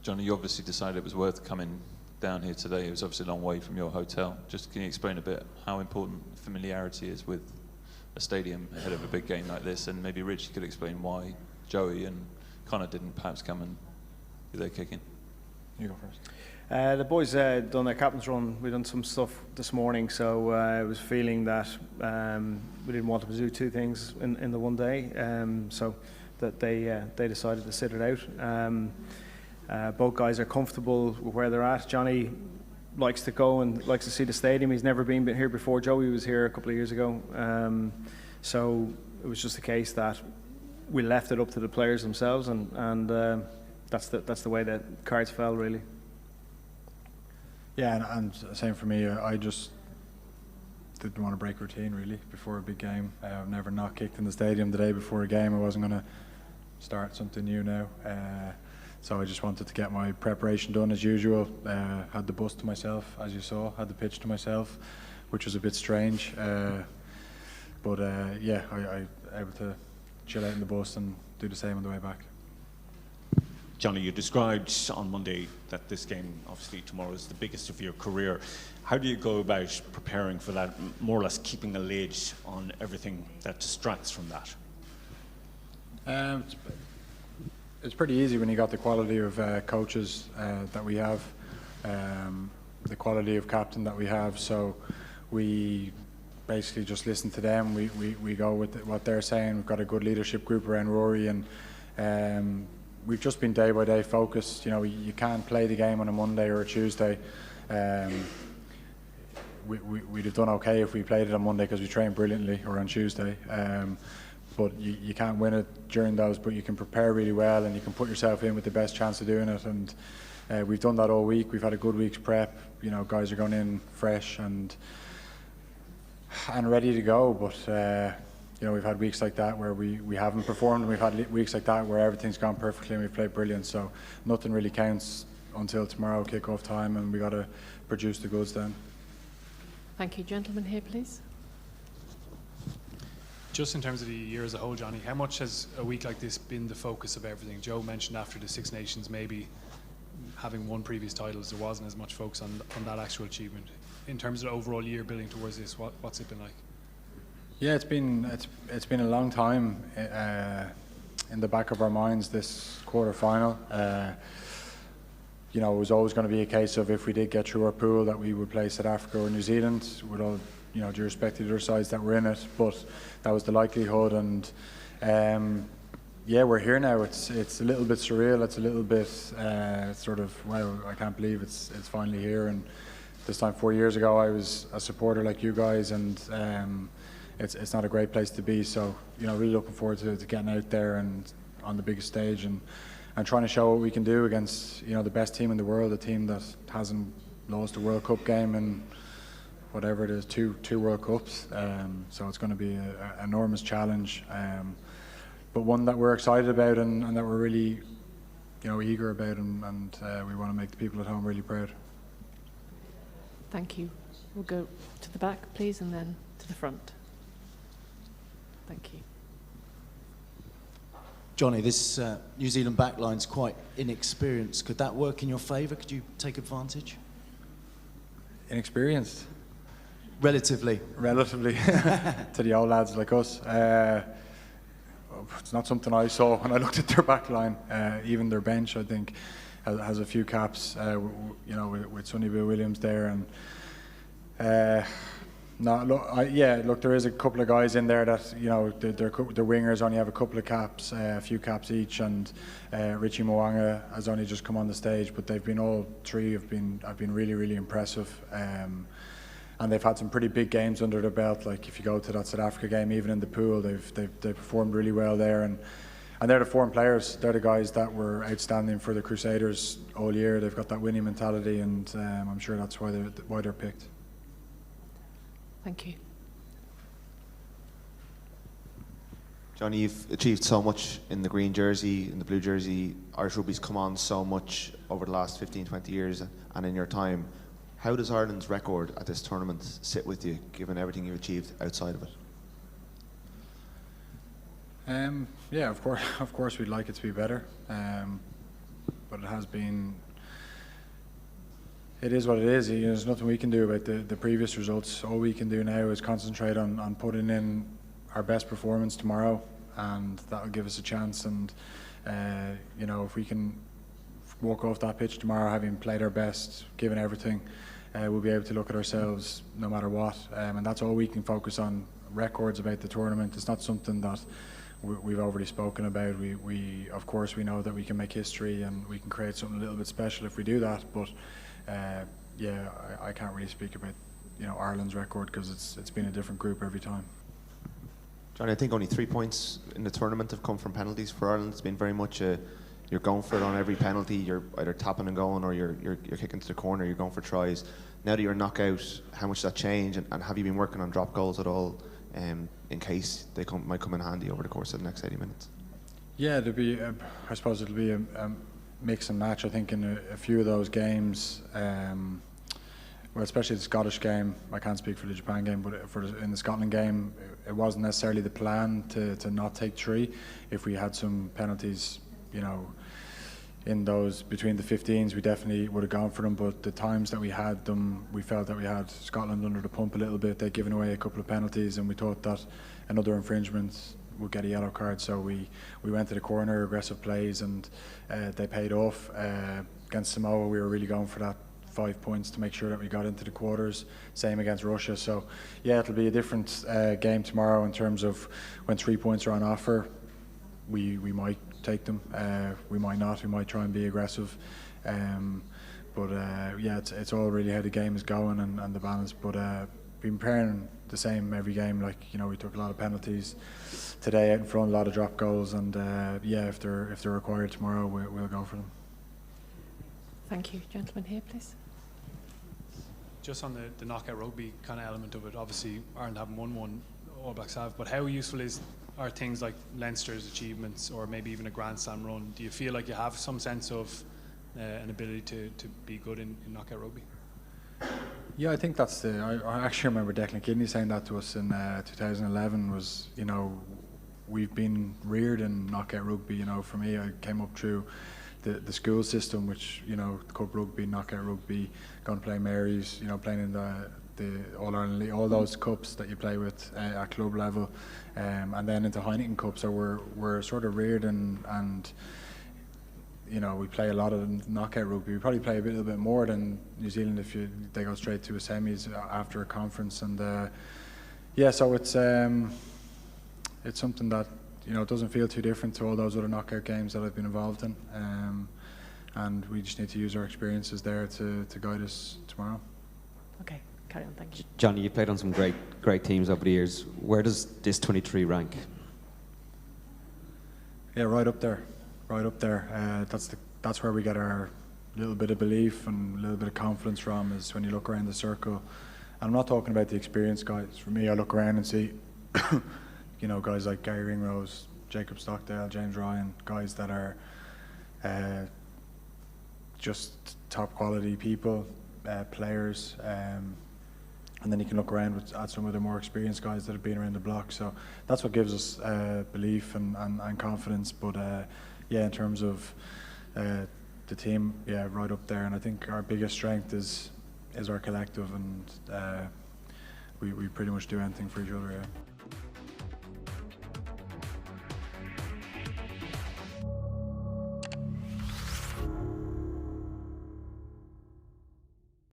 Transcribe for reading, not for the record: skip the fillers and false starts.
Johnny, you obviously decided it was worth coming down here today. It was obviously a long way from your hotel. Just can you explain a bit how important familiarity is with a stadium ahead of a big game like this? And maybe Richie could explain why Joey and Connor didn't perhaps come and do their kicking. You go first. The boys done their captain's run. We done some stuff this morning, so I was feeling that we didn't want to do two things in the one day, so that they decided to sit it out. Both guys are comfortable with where they're at. Johnny likes to go and likes to see the stadium. He's never been here before. Joey was here a couple of years ago, so it was just a case that we left it up to the players themselves, and that's the way that cards fell, really. Yeah, and same for me. I just didn't want to break routine really before a big game. I've never not kicked in the stadium the day before a game. I wasn't going to start something new now. So I just wanted to get my preparation done as usual. Had the bus to myself, as you saw. Had the pitch to myself, which was a bit strange. But yeah, I able to chill out in the bus and do the same on the way back. Johnny, you described on Monday that this game, obviously tomorrow, is the biggest of your career. How do you go about preparing for that, more or less keeping a lid on everything that distracts from that? It's pretty easy when you got the quality of coaches that we have, the quality of captain that we have. So we basically just listen to them. We go with what they're saying. We've got a good leadership group around Rory, and we've just been day by day focused. You know, you can't play the game on a Monday or a Tuesday. We'd have done okay if we played it on Monday because we trained brilliantly, or on Tuesday. But you can't win it during those, but you can prepare really well and you can put yourself in with the best chance of doing it. And we've done that all week. We've had a good week's prep. You know, guys are going in fresh and ready to go. But you know, we've had weeks like that where we haven't performed, and we've had weeks like that where everything's gone perfectly and we've played brilliant. So nothing really counts until tomorrow kick-off time, and we got to produce the goods then. Thank you. Gentlemen here, please. Just in terms of the year as a whole, Johnny, how much has a week like this been the focus of everything? Joe mentioned after the Six Nations maybe having won previous titles, there wasn't as much focus on that actual achievement. In terms of the overall year building towards this, what's it been like? Yeah, it's been a long time in the back of our minds, this quarter final. You know, it was always going to be a case of, if we did get through our pool, that we would play South Africa or New Zealand, with all, you know, due respect to the other sides that were in it. But that was the likelihood, and yeah, we're here now. It's a little bit surreal. It's a little bit sort of, wow, I can't believe it's finally here. And this time 4 years ago, I was a supporter like you guys, and it's not a great place to be. So, you know, really looking forward to getting out there and on the biggest stage and trying to show what we can do against, you know, the best team in the world, a team that hasn't lost a World Cup game in whatever it is, two World Cups. So it's going to be an enormous challenge, but one that we're excited about and that we're really, you know, eager about, and we want to make the people at home really proud. Thank you. We'll go to the back, please, and then to the front. Thank you. Johnny, this New Zealand backline's quite inexperienced. Could that work in your favour? Could you take advantage? Inexperienced? Relatively. Relatively, to the old lads like us. It's not something I saw when I looked at their backline. Even their bench, I think, has a few caps, you know, with Sonny Bill Williams there. And no, look, there is a couple of guys in there that, you know, their wingers only have a couple of caps, a few caps each, and Richie Mo'unga has only just come on the stage, but they've been, all three have been really, really impressive. And they've had some pretty big games under their belt. Like, if you go to that South Africa game, even in the pool, they've performed really well there, and they're the foreign players. They're the guys that were outstanding for the Crusaders all year. They've got that winning mentality, and I'm sure that's why they're picked. Thank you. Johnny, you've achieved so much in the green jersey, in the blue jersey. Irish rugby's come on so much over the last 15, 20 years, and in your time. How does Ireland's record at this tournament sit with you, given everything you've achieved outside of it? Yeah, of course we'd like it to be better. but it has been. It is what it is. You know, there's nothing we can do about the previous results. All we can do now is concentrate on putting in our best performance tomorrow, and that will give us a chance. And you know, if we can walk off that pitch tomorrow having played our best, given everything, we'll be able to look at ourselves no matter what, and that's all we can focus on. Records about the tournament, it's not something that we've already spoken about. We of course we know that we can make history and we can create something a little bit special if we do that, but yeah, I can't really speak about, you know, Ireland's record, because it's been a different group every time. Johnny, I think only 3 points in the tournament have come from penalties for Ireland. It's been very much you're going for it on every penalty. You're either tapping and going, or you're kicking to the corner. You're going for tries. Now that you're knockout, how much does that change? And have you been working on drop goals at all, in case they might come in handy over the course of the next 80 minutes? Yeah, I suppose it'll be a mix and match. I think in a few of those games, well, especially the Scottish game, I can't speak for the Japan game, but in the Scotland game, it wasn't necessarily the plan to not take 3. If we had some penalties, you know, in those between the 15s, we definitely would have gone for them. But the times that we had them, we felt that we had Scotland under the pump a little bit. They'd given away a couple of penalties, and we thought that another infringement would get a yellow card. So we went to the corner, aggressive plays, and they paid off. Against Samoa, we were really going for that 5 points to make sure that we got into the quarters. Same against Russia. So yeah, it'll be a different game tomorrow in terms of when 3 points are on offer. We might take them. We might not. We might try and be aggressive. But yeah, it's all really how the game is going and the balance. But been preparing the same every game. Like, you know, we took a lot of penalties today out in front, a lot of drop goals, and yeah, if they're required tomorrow, we'll go for them. Thank you. Gentleman here, please. Just on the knockout rugby kind of element of it, obviously Ireland haven't won one, All Blacks have, but how useful are things like Leinster's achievements, or maybe even a Grand Slam run? Do you feel like you have some sense of an ability to be good in knockout rugby? Yeah, I think that's I actually remember Declan Kidney saying that to us in 2011, was, you know, we've been reared in knockout rugby. You know, for me, I came up through the school system, which, you know, cup rugby, knockout rugby, going to play Mary's, you know, playing in the All Ireland League, all those cups that you play with at club level, and then into Heineken Cup. So we're sort of reared and you know, we play a lot of knockout rugby. We probably play a little bit more than New Zealand if they go straight to a semis after a conference. And yeah, so it's something that, you know, it doesn't feel too different to all those other knockout games that I've been involved in, and we just need to use our experiences there to guide us tomorrow. Okay, carry on. Thank you. Johnny, you played on some great teams over the years. Where does this 23 rank? Yeah, right up there. That's where we get our little bit of belief and a little bit of confidence from, is when you look around the circle. And I'm not talking about the experienced guys. For me, I look around and see, you know, guys like Gary Ringrose, Jacob Stockdale, James Ryan, guys that are just top quality people, players. And then you can look around at some of the more experienced guys that have been around the block. So that's what gives us belief and confidence. But yeah, in terms of the team, yeah, right up there. And I think our biggest strength is our collective, and we pretty much do anything for each other. Yeah.